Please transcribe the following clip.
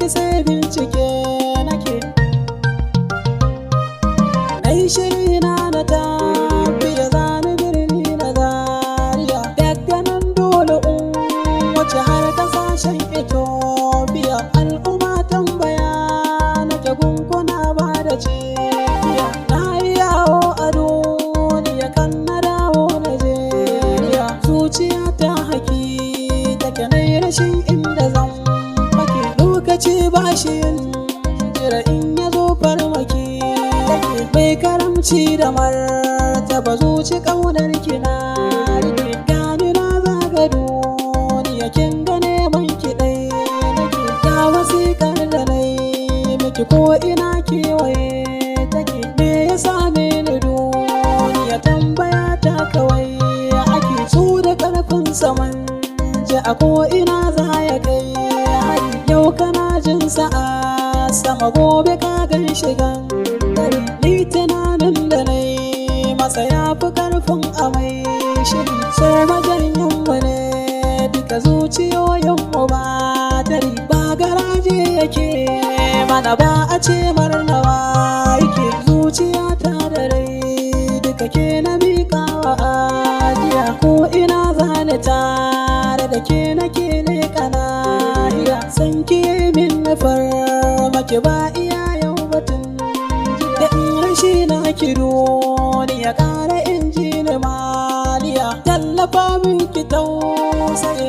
ki sai bincike nake. Nai shiri na tafi da zani birni na Zaria, daga nan dole wuce har kasashen Ethiopia. Al'umma tambaya nake gunkuna ba da cibiya. Na yi yawo a duniya kan na dawo Najeriya. Zuciya ta haki take nai rashin inda zan fake. Lokaci ba shi yin jira in ya zo farmaki. Mai karamci da martaba zuci ƙaunar kina rike. Gani na zaga duniya kin ga neman ki ɗai nake. Ga wasiƙar da nai miki ko ina kewaye take. Me ya same ni duniya tambaya ta kawai ake. Su da ƙarfin saman ji a ko ina za ya kai hari. Yau kana jin sa'a sama gobe ka gan shigan dare. Ni tunanin da na yi masa ya fi ƙarfin amai shiri. So majanyanmu ne duka zuciyoyinmu ba tari. Ba garaje yake mana ba a ce marnawa yake. Zuciyata da rai duka ke na miƙa wa ajiya. Ko ina zane tare da ke nake leƙa nahiya. San ki min nufar maki ba iya yau batun da in rashi na ki duniya ƙara in ji ni maliya. Tallafa min ki tausayi